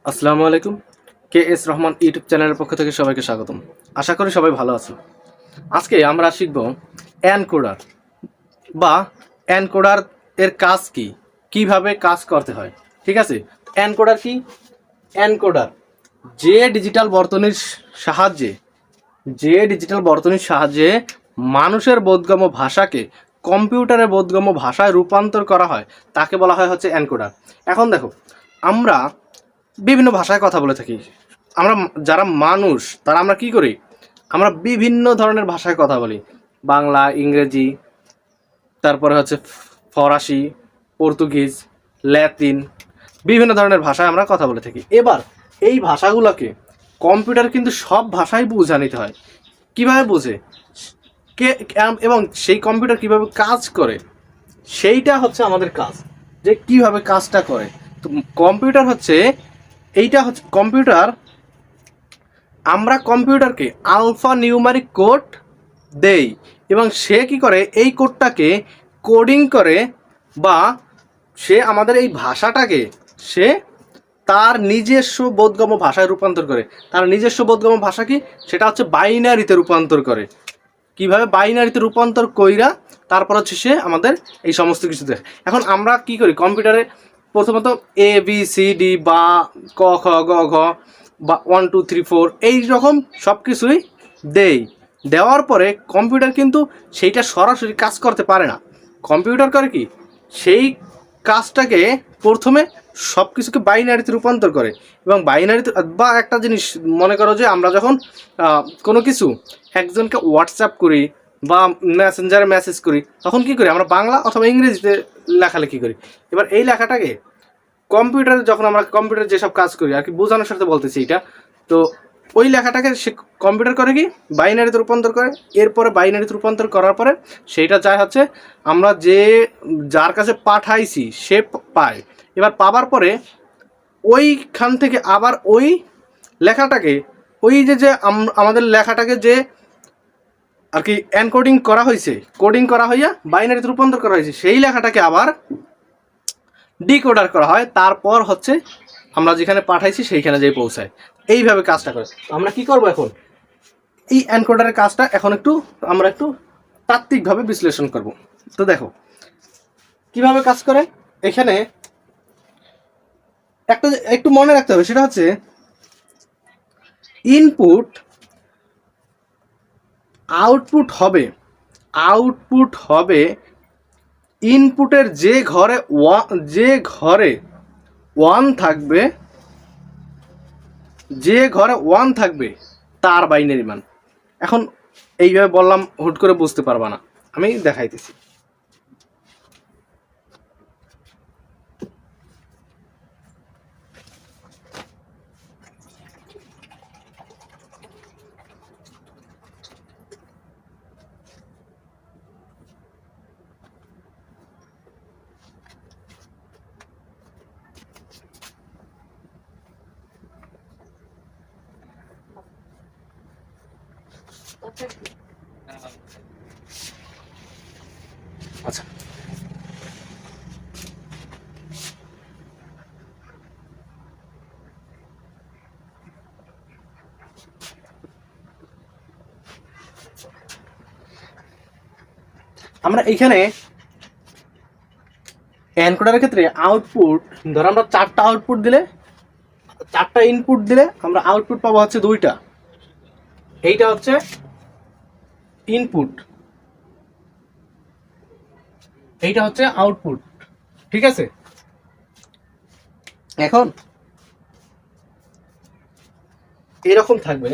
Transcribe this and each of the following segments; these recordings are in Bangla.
আসসালামু আলাইকুম। কে.এস. রহমান ইউটিউব চ্যানেলের পক্ষ থেকে সবাইকে স্বাগতম। আশা করি সবাই ভালো আছো। আজকে আমরা শিখব এনকোডার বা এনকোডার এর কাজ কি, কিভাবে কাজ করতে হয়। ঠিক আছে, এনকোডার কি? এনকোডার যে ডিজিটাল বর্তনীর সাহায্যে মানুষের বোধগম্য ভাষাকে কম্পিউটারের বোধগম্য ভাষায় রূপান্তর করা হয়, তাকে বলা হয় হচ্ছে এনকোডার। এখন দেখো, আমরা বিভিন্ন ভাষায় কথা বলে থাকি। আমরা যারা মানুষ তারা আমরা কি করি? আমরা বিভিন্ন ধরনের ভাষায় কথা বলি। বাংলা, ইংরেজি, তারপরে হচ্ছে ফরাসি, পর্তুগিজ, ল্যাতিন, বিভিন্ন ধরনের ভাষায় আমরা কথা বলে থাকি। এবার এই ভাষাগুলোকে কম্পিউটার কিন্তু সব ভাষাই বোঝা নিতে হয়। কিভাবে বোঝে কে, এবং সেই কম্পিউটার কিভাবে কাজ করে, সেইটা হচ্ছে আমাদের কাজ, যে কিভাবে কাজটা করে। তো কম্পিউটার হচ্ছে কম্পিউটার, আমরা কম্পিউটারকে আলফা নিউমারিক কোড দেই এবং সে কি করে, এই কোডটাকে কোডিং করে, বা সে আমাদের এই ভাষাটাকে সে তার নিজস্ব বোধগম্য ভাষায় রূপান্তর করে। তার নিজস্ব বোধগম্য ভাষা কি? সেটা হচ্ছে বাইনারিতে রূপান্তর করে। কিভাবে বাইনারিতে রূপান্তর কইরা তারপর হচ্ছে সে আমাদের এই সমস্ত কিছু দেখে। এখন আমরা কি করি কম্পিউটারে? প্রথমত এ বি সি ডি বা ক খ গ ঘ বা 1 2 3 4 এই রকম সব কিছুই দেই। দেওয়ার পরে কম্পিউটার কিন্তু সেইটা সরাসরি কাজ করতে পারে না। কম্পিউটার করে কি, সেই কাজটাকে প্রথমে সব কিছুকে বাইনারিতে রূপান্তর করে। এবং বাইনারিতে, বা একটা জিনিস মনে করো যে আমরা যখন কোনো কিছু একজনকে হোয়াটসঅ্যাপ করি বা মেসেঞ্জারে মেসেজ করি, তখন কি করি? আমরা বাংলা অথবা ইংরেজিতে লেখালেখি করি। এবার এই লেখাটাকে কম্পিউটারে, যখন আমরা কম্পিউটারে যেসব কাজ করি আর কি, বোঝানোর সাথে বলতেছি এটা, তো ওই লেখাটাকে সে কম্পিউটার করে কি, বাইনারিতে রূপান্তর করে। এরপরে বাইনারিতে রূপান্তর করার পরে সেইটা যায় হচ্ছে আমরা যার কাছে পাঠাইছি সে পায়। এবার পাবার পরে ওইখান থেকে আবার ওই লেখাটাকে, ওই যে আমাদের লেখাটাকে যে আর কি এনকোডিং করা হয়েছে, কোডিং করা হইয়া বাইনারিতে রূপান্তর করা হয়েছে, সেই লেখাটাকে আবার ডিকোডার করা হয়। তারপর হচ্ছে আমরা যেখানে পাঠাইছি সেইখানে যেয়ে পৌঁছায়। এইভাবে কাজটা করে। আমরা কি করব এখন? এই এনকোডারের কাজটা এখন আমরা একটু তাত্ত্বিকভাবে বিশ্লেষণ করব। তো দেখো কিভাবে কাজ করে। এখানে একটু মনে রাখতে হবে, সেটা হচ্ছে ইনপুট আউটপুট হবে ইনপুটের যে ঘরে ওয়ান থাকবে তার বাইনারি মান। এখন এইভাবে বললাম, হুট করে বুঝতে পারবা না, আমি দেখাইতেছি। আচ্ছা, আমরা এইখানে এনকোডারের ক্ষেত্রে আউটপুট, ধর আমরা চারটা ইনপুট দিলে আমরা আউটপুট পাবো হচ্ছে দুইটা। এইটা হচ্ছে ইনপুট, এইটা হচ্ছে আউটপুট। ঠিক আছে, এখন এরকম থাকবে।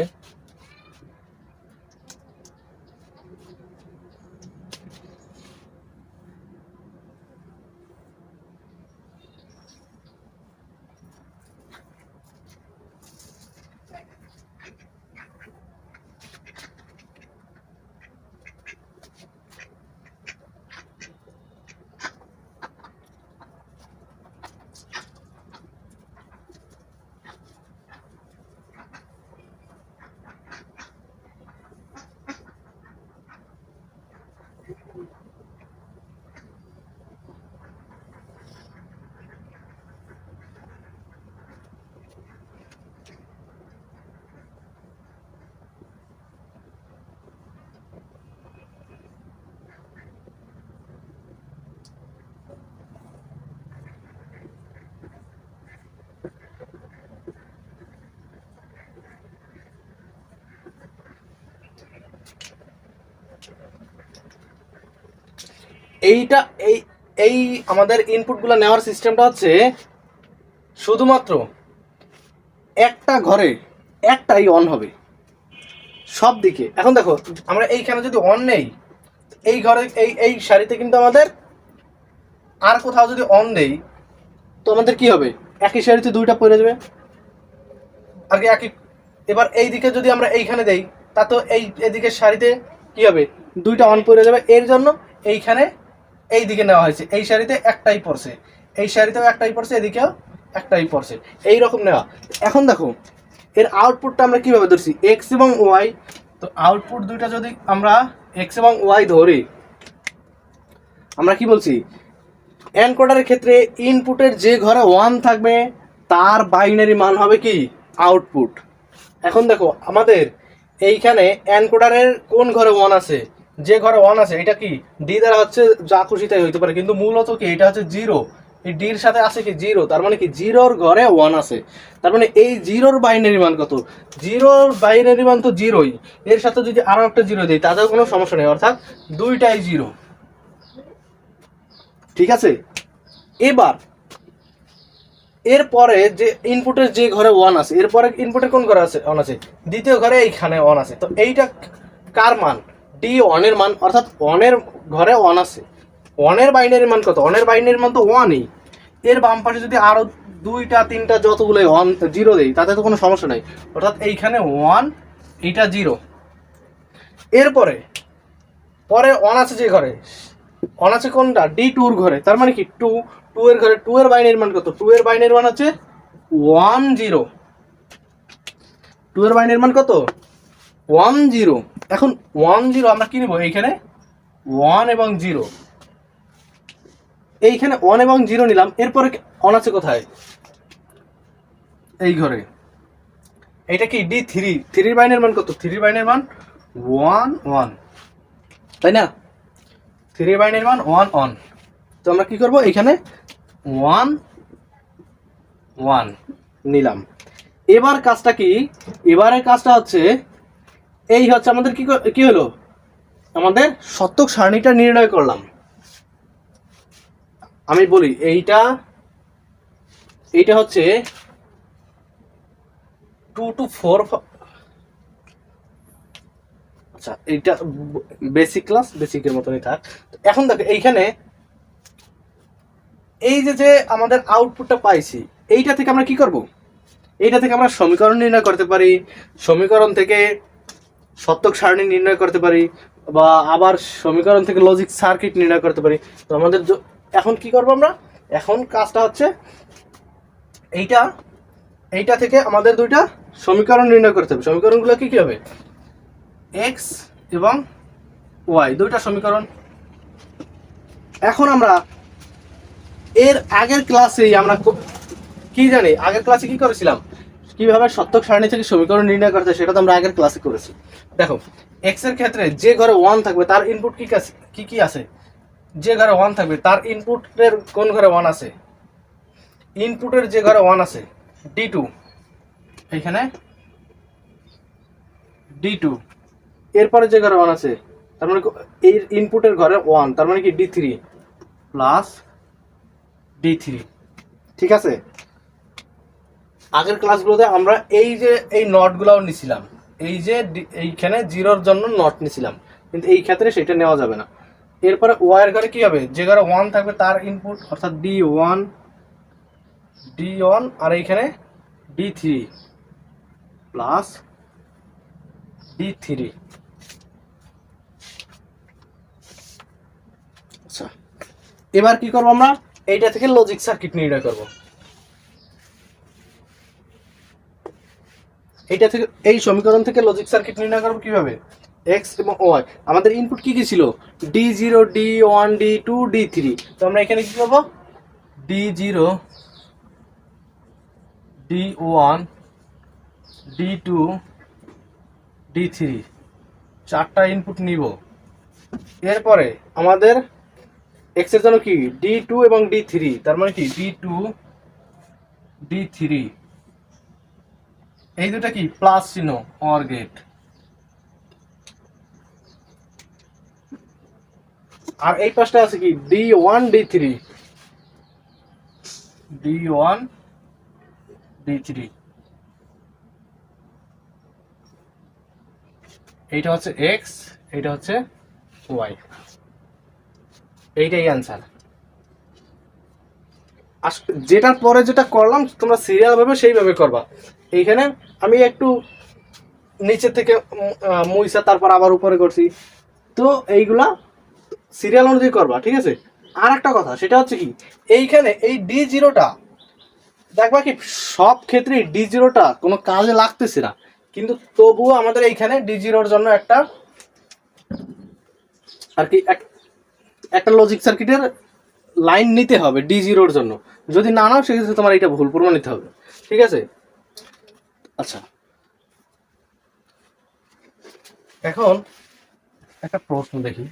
এইটা এই এই আমাদের ইনপুটগুলো নেওয়ার সিস্টেমটা হচ্ছে শুধুমাত্র একটা ঘরে একটাই অন হবে সব দিকে। এখন দেখো আমরা এইখানে যদি অন নেই, এই ঘরে এই সারিতে কিন্তু আমাদের আর কোথাও যদি অন দেই তো আমাদের কি হবে, একই সারিতে দুইটা পড়ে যাবে আর কি একই। এবার এই দিকে যদি আমরা এইখানে দেই তা তো এদিকের সারিতে কি হবে, দুইটা অন পড়ে যাবে। এর জন্য এইখানে এই দিকে নেওয়া হয়েছে, এই সারিতে একটাই পড়ছে, এই সারিতেও একটাই পড়ছে, এদিকেও একটাই পড়ছে, এই রকম নেওয়া। এখন দেখো এর আউটপুটটা আমরা কিভাবে ধরছি, এক্স এবং ওয়াই। তো আউটপুট দুইটা যদি আমরা এক্স এবং ওয়াই ধরি, আমরা কি বলছি, এনকোডারের ক্ষেত্রে ইনপুটের যে ঘরে 1 থাকবে তার বাইনারি মান হবে কি আউটপুট। এখন দেখো আমাদের এইখানে এনকোডারের কোন ঘরে 1 আছে, যে ঘরে 1 আছে এটা কি ডি দ্বারা হচ্ছে যা খুশি তাই হইতে পারে, কিন্তু মূলত কি এটা হচ্ছে 0, এই ডির সাথে আছে কি 0, তার মানে কি 0-র ঘরে 1 আছে, তার মানে এই 0-র বাইনারি মান কত, 0-র বাইনারি মান তো 0ই, এর সাথে যদি আরো একটা 0 দিই তাতেও কোনো সমস্যা নেই, অর্থাৎ দুইটাই 0। ঠিক আছে, এবার এরপরে যে ইনপুটের যে ঘরে 1 আছে, এরপরে ইনপুটের কোন ঘরে আছে 1 আছে, দ্বিতীয় ঘরে এইখানে 1 আছে। তো এইটা কার মান, ডি 1 এর মান, অর্থাৎ 1 এর ঘরে 1 আছে। 1 এর বাইনারি মান কত, 1 এর বাইনারি মান তো 1ই, এর বাম পাশে যদি আরো 2টা 3টা যতগুলো 1 0 দেই তাতে তো কোনো সমস্যা নাই, অর্থাৎ এইখানে 1, এইটা 0। এরপরে পরে 1 আছে যে ঘরে, 1 আছে কোনটা, ডি 2-র ঘরে, তার মানে কি 2 এর ঘরে 2 এর বাইনারি মান কত, 2 এর বাইনারি মান হচ্ছে 1 0, 2 এর বাইনারি মান কত 1 0। এখন 1 0 আমরা কি নিব, এইখানে 1 এবং 0, এইখানে 1 এবং 0 নিলাম। এরপরে 1 আছে কোথায়, এই ঘরে, এইটা কি ডি 3 এর বাইনারি মান কত, 3 এর বাইনারি মান 1 1, তাই না, 3 এর বাইনারি মান 1 1। তো আমরা কি করব, এখানে 1 1 নিলাম। এবার কাজটা কি, এবারের কাজটা হচ্ছে এই হচ্ছে আমাদের কি হলো, আমাদের শতক সারণীটা নির্ণয় করলাম। আমি বলি এইটা হচ্ছে 2 to 4, আচ্ছা এইটা বেসিক ক্লাস, বেসিকের মতনই থাক। এখন দেখো এইখানে এই যে আমাদের আউটপুটটা পাইছি, এইটা থেকে আমরা কি করব, এইটা থেকে আমরা সমীকরণ নির্ণয় করতে পারি, সমীকরণ থেকে শতক সারণী নির্ণয় করতে পারি, বা আবার সমীকরণ থেকে লজিক সার্কিট নির্ণয় করতে পারি। তো আমাদের এখন কি করব, আমরা এখন কাজটা হচ্ছে এইটা থেকে আমাদের দুইটা সমীকরণ নির্ণয় করতে হবে। সমীকরণগুলো কি কি হবে, এক্স এবং ওয়াই, দুইটা সমীকরণ। এখন আমরা এর আগের ক্লাসেই আমরা কি জানি, আগের ক্লাসে কি করেছিলাম, কিভাবে শতক সারণী থেকে সমীকরণ নির্ণয় করতে সেটা তো আমরা আগের ক্লাসে করেছি। দেখো এক্স এর ক্ষেত্রে যে ঘরে 1 থাকবে তার ইনপুট কি আছে, যে ঘরে 1 থাকবে তার ইনপুটের কোন ঘরে 1 আছে, ইনপুটের যে ঘরে 1 আছে D2, এখানে D2, এরপরে যে ঘরে 1 আছে তার মানে এই ইনপুটের ঘরে 1, তার মানে কি D3 প্লাস D3। ঠিক আছে, আগের ক্লাসগুলোতে আমরা এই যে এই নটগুলোও নিছিলাম, এই যে এইখানে 0-র জন্য নট নিছিলাম, কিন্তু এই ক্ষেত্রে সেটা নেওয়া যাবে না। এরপরে ওয়াই এর ঘরে কি হবে, যে ঘরে 1 থাকবে তার ইনপুট অর্থাৎ D1 আর এইখানে D3 প্লাস D3। আচ্ছা এবার কি করব, আমরা এইটা থেকে লজিক সার্কিট নির্ণয় করব। এইটা থেকে এই সমীকরণ থেকে লজিক সার্কিট নির্ণয় করব কিভাবে, এক্স এবং ওয়াই আমাদের ইনপুট কি কি ছিল, D0 D1 D2 D3। তো আমরা এখানে কি করব, D0 D1 D2 D3 চারটা ইনপুট নিব। এরপরে আমাদের এক্স এর জন্য কি D2 এবং D3, তার মানে কি D2 D3, এই দুটা কি প্লাস চিহ্ন অর গেট। আর এই পাশটা আছে কি D1 D3, D1 D3, এইটা হচ্ছে এক্স, এইটা হচ্ছে ওয়াই, এইটাই অ্যান্সার। যেটার পরে যেটা করলাম তোমরা সিরিয়াল ভাবে সেইভাবে করবা। এইখানে আমি একটু নিচে থেকে মুইসা তারপর আবার উপরে করছি, তো এইগুলা সিরিয়াল অনুযায়ী করবা, ঠিক আছে। আর একটা কথা সেটা হচ্ছে কি, এইখানে এই D0টা দেখবা কি সব ক্ষেত্রেই D0টা কোনো কাজে লাগতেছে না, কিন্তু তবুও আমাদের এইখানে D0-র জন্য একটা আর কি একটা লজিক সার্কিটের লাইন নিতে হবে D0-র জন্য। যদি না নাও সেক্ষেত্রে তোমার এটা ভুল প্রমাণিত হবে, ঠিক আছে। আচ্ছা, এখন একটা প্রশ্ন দেখি।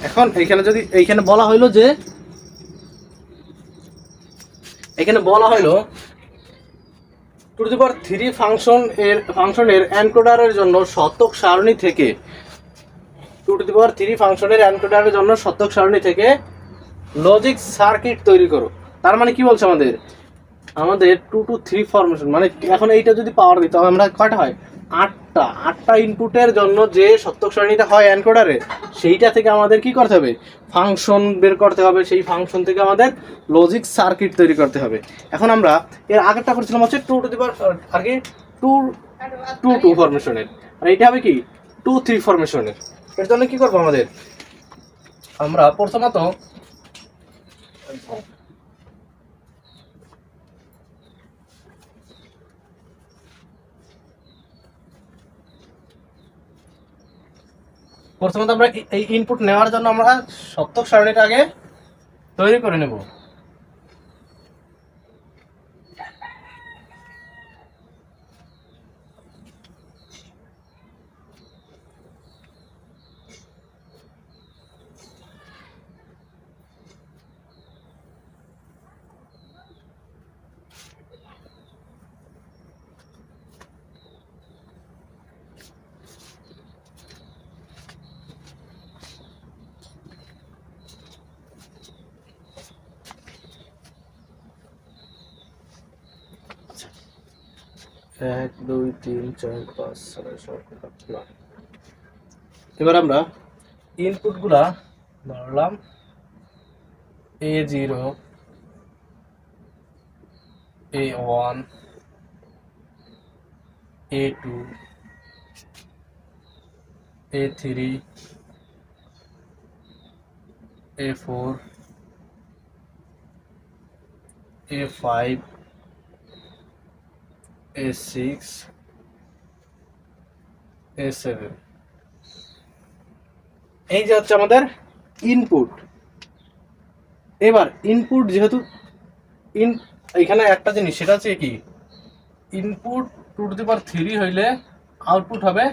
এখন এইখানে বলা হইলো যে, এখানে বলা হইলো টু দি পাওয়ার 3 ফাংশনের এনকোডারের জন্য শতক সারণী থেকে, টু টু দি পাওয়ার 3 ফাংশনের এনকোডারের জন্য শতক সারণী থেকে লজিক সার্কিট তৈরি করো। তার মানে কি বলছে আমাদের 2 to 3 ফরমেশন, মানে এখন এইটা যদি পাওয়ার দিতে হবে আমরা কয়টা হয়, আটটা ইনপুটের জন্য যে শতক সারণীটা হয় এনকোডারে, সেইটা থেকে আমাদের কি করতে হবে, ফাংশন বের করতে হবে, সেই ফাংশন থেকে আমাদের লজিক সার্কিট তৈরি করতে হবে। এখন আমরা এর আগেরটা করছিলাম হচ্ছে 2 to the power আর কি 2 ফরমেশনের, আর এইটা হবে কি 2 3 ফরমেশনের। এর জন্য কি করবো আমরা প্রথমত আমরা এই ইনপুট নেওয়ার জন্য আমরা শতক সারণীটা আগে তৈরি করে নেব। এক দুই তিন চার পাঁচ ছয় সাত আট নয়। এবার আমরা ইনপুটগুলা ধরলাম A0, A1, A2, A3, A4, A5, A6, A7। এই যে হচ্ছে আমাদের ইনপুট। এবার ইনপুট যেহেতু এখানে একটা জিনিস সেটা হচ্ছে কি, ইনপুট 2^3 হইলে আউটপুট হবে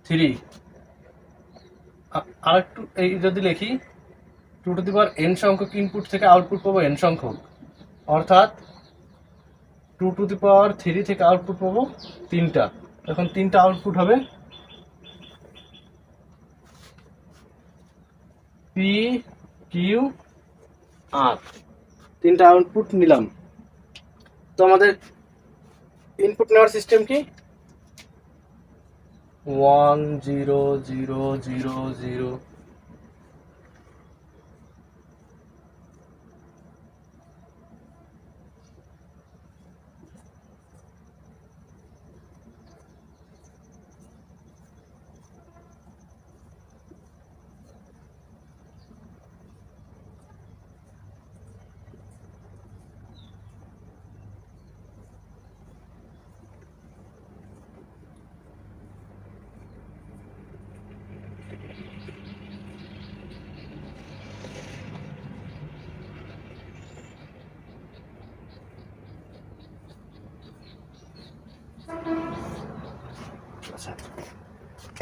3। আর একটু এই যদি লিখি 2n সংখ্যক ইনপুট থেকে আউটপুট পাবো n সংখ্যক, অর্থাৎ 2^3 থেকে আউটপুট পাবো 3টা। এখন 3টা আউটপুট হবে P Q R। 3টা আউটপুট নিলাম। তো আমাদের ইনপুট নেওয়ার সিস্টেম কি? 1 0 0 0 0।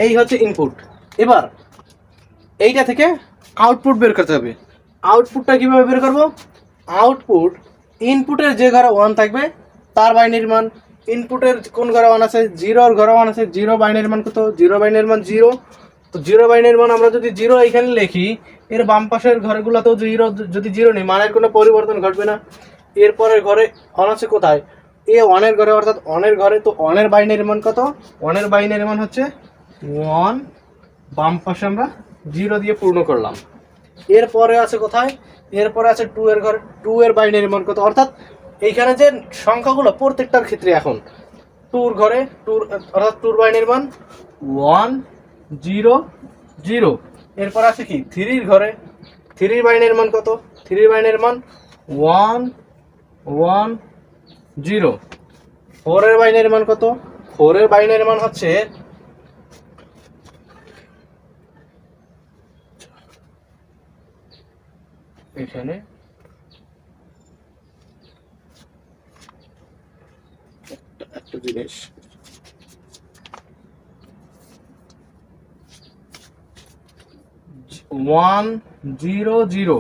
এই হচ্ছে ইনপুট। এবার এইটা থেকে আউটপুট বের করতে হবে। আউটপুটটা কিভাবে বের করব? আউটপুট ইনপুটের যে ঘরে 1 থাকবে তার বাইনারি মান, ইনপুটের কোন ঘরে 1 আছে, 0 ঘরে 1 আছে, 0 বাইনারি মান কত? 0 বাইনারি মান 0। তো 0 বাইনারি মান আমরা যদি 0 এখানে লিখি, এর বাম পাশের ঘরগুলোতেও 0 যদি 0 নেই, মানের কোনো পরিবর্তন ঘটবে না। এরপরের ঘরে 1 আছে কোথায়? এ 1 এর ঘরে, অর্থাৎ 1 এর ঘরে। তো 1 এর বাইনারি মান কত? 1 এর বাইনারি মান হচ্ছে 1। বাম পাশে আমরা 0 দিয়ে পূর্ণ করলাম। এরপরে আছে কোথায়? এরপরে আছে 2 এর ঘরে। 2 এর বাইনারি মান কত? অর্থাৎ এইখানে যে সংখ্যাগুলো প্রত্যেকটার ক্ষেত্রে এখন 2 ঘরে 2, অর্থাৎ 2 বাইনারি মান 1 0 0। এরপর আছে কি 3 ঘরে। 3 বাইনারি মান কত? 3 বাইনারি মান 1 1 0। 4 এর বাইনারি মান কত? 4 এর বাইনারি মান হচ্ছে এখানে একটা জিনিস, 1 0 0।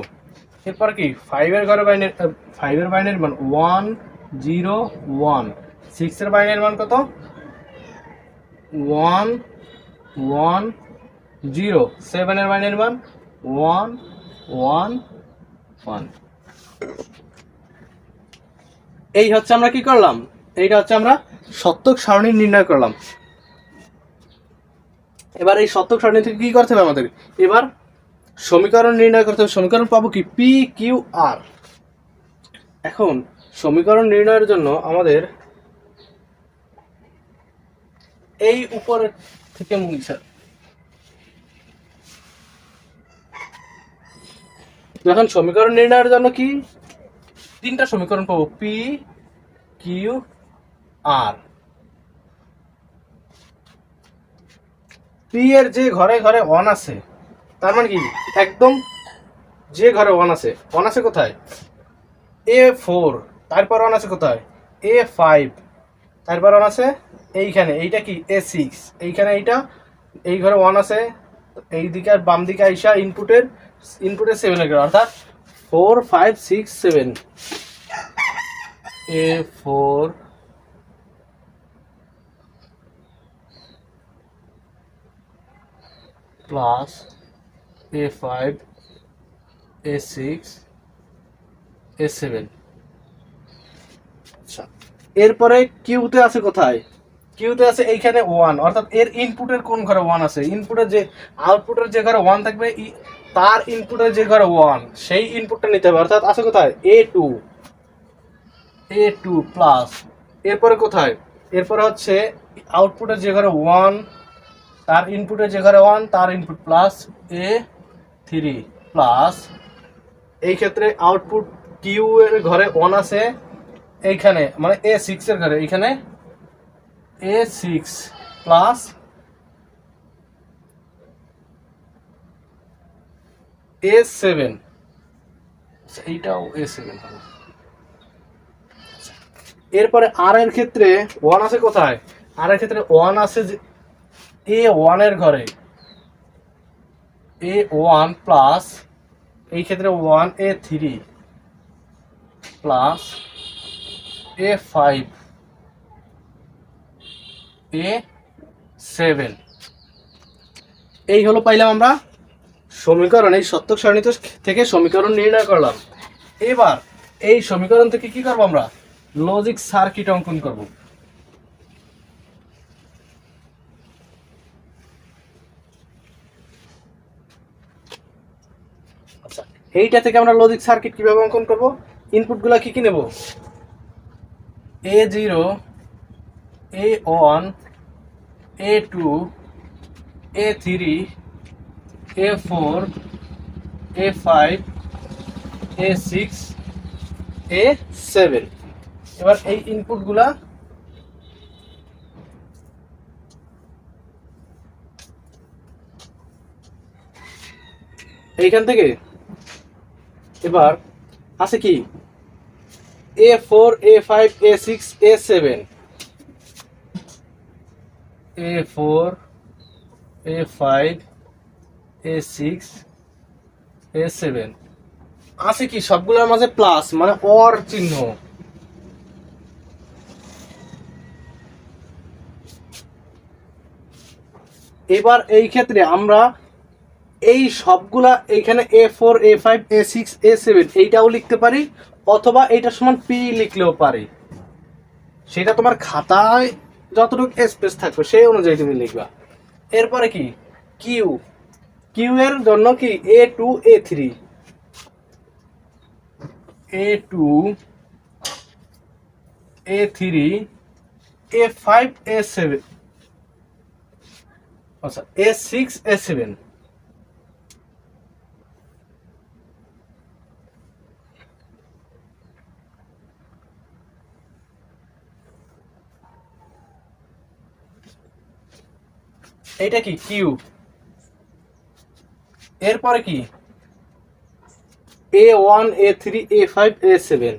এরপর কি 5 এর ঘরে বাইনারি, 5 এর বাইনারি মান 1 0 1। 6 এর বাইনারি মান কত? 1 1 0। 7 এর বাইনারি মান 1 1 1। এই হচ্ছে আমরা কি করলাম? এইটা হচ্ছে আমরা শতক সারণী নির্ণয় করলাম। এবার এই শতক সারণী থেকে কি করতে হবে আমাদের? এবার সমীকরণ নির্ণয় করতে হবে। সমীকরণ পাবো কি? P Q R. এখন সমীকরণ নির্ণয়ের জন্য আমাদের এই উপর থেকে মুছে, এখন সমীকরণ নির্ণয়ের জন্য কি 3টা সমীকরণ পাবো, পি কিউ আর। পি এর যে ঘরে ঘরে 1 আছে, তার মানে কি একদম যে ঘরে 1 আছে, 1 আছে কোথায়? A4। তারপর 1 আছে কোথায়? A5। তারপর 1 আছে এইখানে, এইটা কি A6। এইখানে এইটা, এই ঘরে 1 আছে, এই দিকে আর বাম দিকে আইসা ইনপুটের 7 এর ঘরে, অর্থাৎ 4 5 6 7। A4 plus A5 A6 A7। আচ্ছা, এরপরে কিউতে আছে কোথায়? কিউতে আছে এইখানে 1, অর্থাৎ এর ইনপুটের কোন ঘরে 1 আছে? ইনপুটের যে, আউটপুটের যে ঘরে 1 থাকবে তার ইনপুটের যে ঘরে 1, সেই ইনপুটটা নিতে হবে। অর্থাৎ আছে কোথায়? A2 A2 প্লাস, এরপরে কোথায়? এরপরে হচ্ছে আউটপুটের যে ঘরে 1, তার ইনপুটের যে ঘরে 1, তার ইনপুট প্লাস A3 প্লাস, এই ক্ষেত্রে আউটপুট কিউ এর ঘরে 1 আছে এইখানে, মানে A6 এর ঘরে, এইখানে A6 প্লাস A7, এইটাও A7 হবে। এরপরে আর এর ক্ষেত্রে 1 আছে কোথায়? আর এর ক্ষেত্রে 1 আছে যে A1 এর ঘরে, A1 প্লাস এই ক্ষেত্রে 1A3 প্লাস A5 A7, এই হলো পাইলাম আমরা সমীকরণ। এই সত্যক সারণী থেকে সমীকরণ নির্ণয় করলাম। এবার এই সমীকরণ থেকে কি করব আমরা? লজিক সার্কিট অঙ্কন করব। আচ্ছা, এইটা থেকে আমরা লজিক সার্কিট কিভাবে অঙ্কন করব? ইনপুটগুলো কি কি নেব? A0 A1 A2 A3 A4 A5 A6 A7। এবার এই ইনপুটগুলা এইখান থেকে এবার আছে কি A4 A5 A6 A7, A4 A5 A6 A7 আছে কি সবগুলোর মাঝে প্লাস, মানে অর চিহ্ন। এবার এই ক্ষেত্রে আমরা এই সবগুলা এইখানে A4 A5 A6 A7 এইটাও লিখতে পারি, অথবা এইটার সমান P লিখলেও পারি। সেটা তোমার খাতায় যতটুকু স্পেস থাকবে সেই অনুযায়ী তুমি লিখবা। এরপরে কি কিউ, কিউ এর জন্য কি A2 A3 A2 A3 A5 A7, আচ্ছা A6 A7। এইটা কি কিউ। এরপরে কি A1 A3 A5 A7,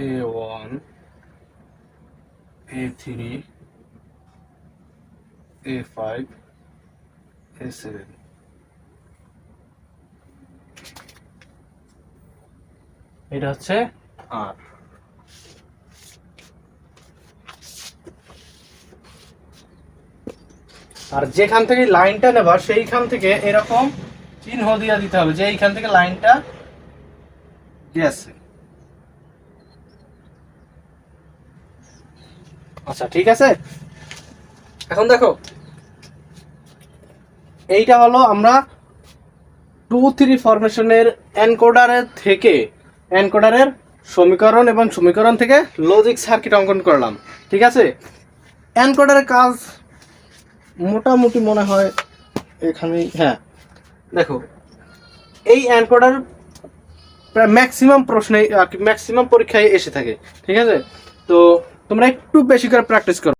A1 A3 A5 A7। এটা হচ্ছে আর। আর যেখান থেকে লাইনটা নেবা সেইখান থেকে এরকম চিহ্ন দিয়ে দিতে হবে যে এইখান থেকে লাইনটা গেছে। আচ্ছা ঠিক আছে। এখন দেখো এইটা হলো আমরা 2-3 ফরমেশনের এনকোডারের থেকে এনকোডারের সমীকরণ এবং সমীকরণ থেকে লজিক সার্কিট অঙ্কন করলাম। ঠিক আছে, এনকোডারের কাজ মোটামুটি মনে হয় এখানেই। হ্যাঁ দেখো, এই এনকোডার প্রায় ম্যাক্সিমাম প্রশ্নে ম্যাক্সিমাম পরীক্ষায় এসে থাকে। ঠিক আছে, তো তোমরা একটু বেশি করে প্র্যাকটিস করো।